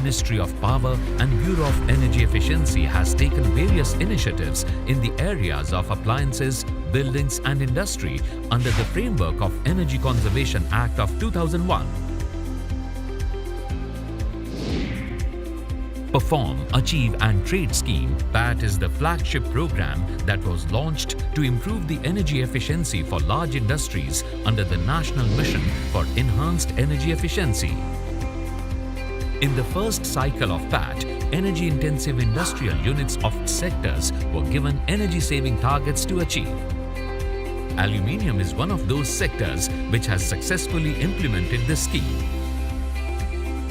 Ministry of Power and Bureau of Energy Efficiency has taken various initiatives in the areas of appliances, buildings and industry under the framework of Energy Conservation Act of 2001. Perform, Achieve and Trade Scheme, PAT, is the flagship program that was launched to improve the energy efficiency for large industries under the National Mission for Enhanced Energy Efficiency. In the first cycle of PAT, energy-intensive industrial units of sectors were given energy-saving targets to achieve. Aluminium is one of those sectors which has successfully implemented this scheme.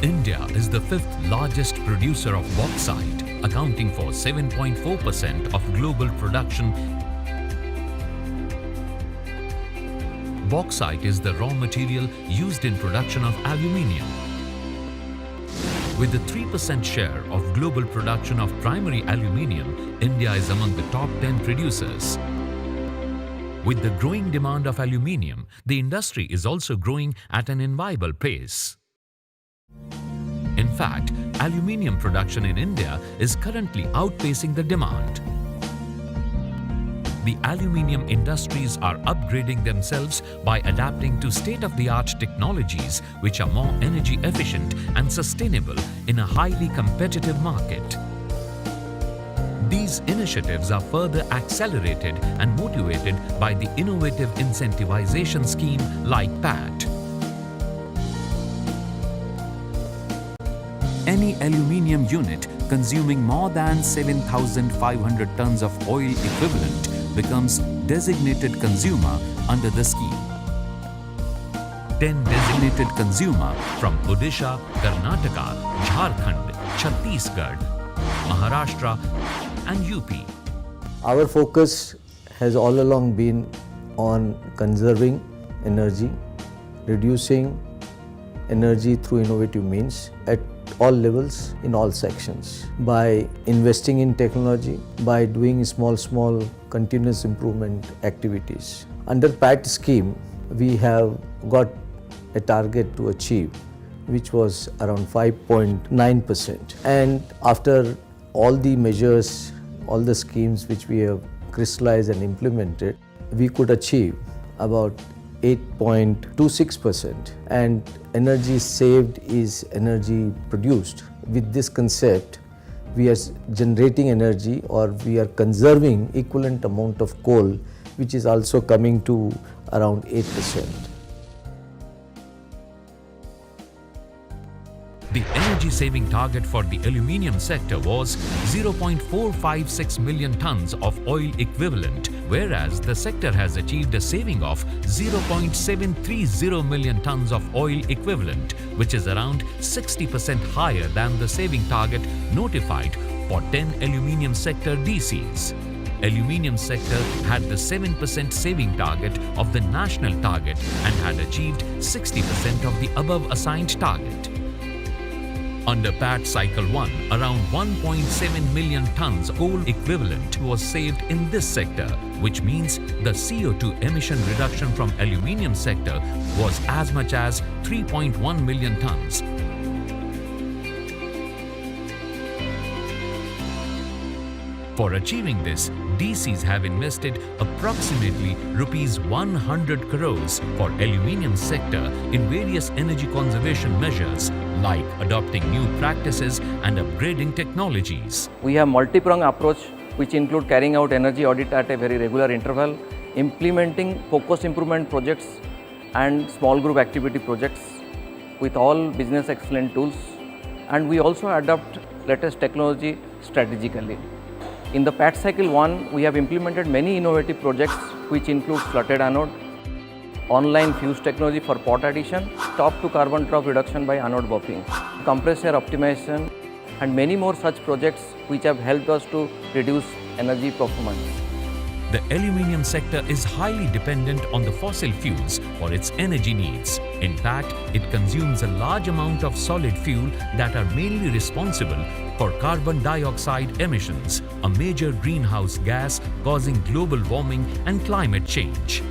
India is the fifth largest producer of bauxite, accounting for 7.4% of global production. Bauxite is the raw material used in production of aluminium. With a 3% share of global production of primary aluminium, India is among the top 10 producers. With the growing demand of aluminium, the industry is also growing at an enviable pace. In fact, aluminium production in India is currently outpacing the demand. The aluminium industries are upgrading themselves by adapting to state-of-the-art technologies which are more energy efficient and sustainable in a highly competitive market. These initiatives are further accelerated and motivated by the innovative incentivization scheme like PAT. Any aluminium unit consuming more than 7,500 tons of oil equivalent becomes designated consumer under the scheme. 10 designated consumer from Odisha, Karnataka, Jharkhand, Chhattisgarh, Maharashtra and UP. Our focus has all along been on conserving energy, reducing energy through innovative means at all levels, in all sections, by investing in technology, by doing small continuous improvement activities. Under PAT scheme, we have got a target to achieve, which was around 5.9%. And after all the measures, all the schemes which we have crystallized and implemented, we could achieve about 8.26%, and energy saved is energy produced. With this concept, we are generating energy, or we are conserving equivalent amount of coal, which is also coming to around 8%. The energy-saving target for the aluminium sector was 0.456 million tons of oil equivalent, whereas the sector has achieved a saving of 0.730 million tons of oil equivalent, which is around 60% higher than the saving target notified for 10 aluminium sector DCs. Aluminium sector had the 7% saving target of the national target and had achieved 60% of the above assigned target. Under PAT Cycle 1, around 1.7 million tons coal equivalent was saved in this sector, which means the CO2 emission reduction from aluminium sector was as much as 3.1 million tons. For achieving this, DCs have invested approximately rupees 100 crores for aluminium sector in various energy conservation measures like adopting new practices and upgrading technologies. We have multi-pronged approach which include carrying out energy audit at a very regular interval, implementing focused improvement projects and small group activity projects with all business excellence tools, and we also adopt latest technology strategically. In the PAT Cycle 1, we have implemented many innovative projects which include flooded anode, online fuse technology for pot addition, top to carbon drop reduction by anode buffing, compressor optimization and many more such projects which have helped us to reduce energy performance. The aluminium sector is highly dependent on the fossil fuels for its energy needs. In fact, it consumes a large amount of solid fuel that are mainly responsible for carbon dioxide emissions, a major greenhouse gas causing global warming and climate change.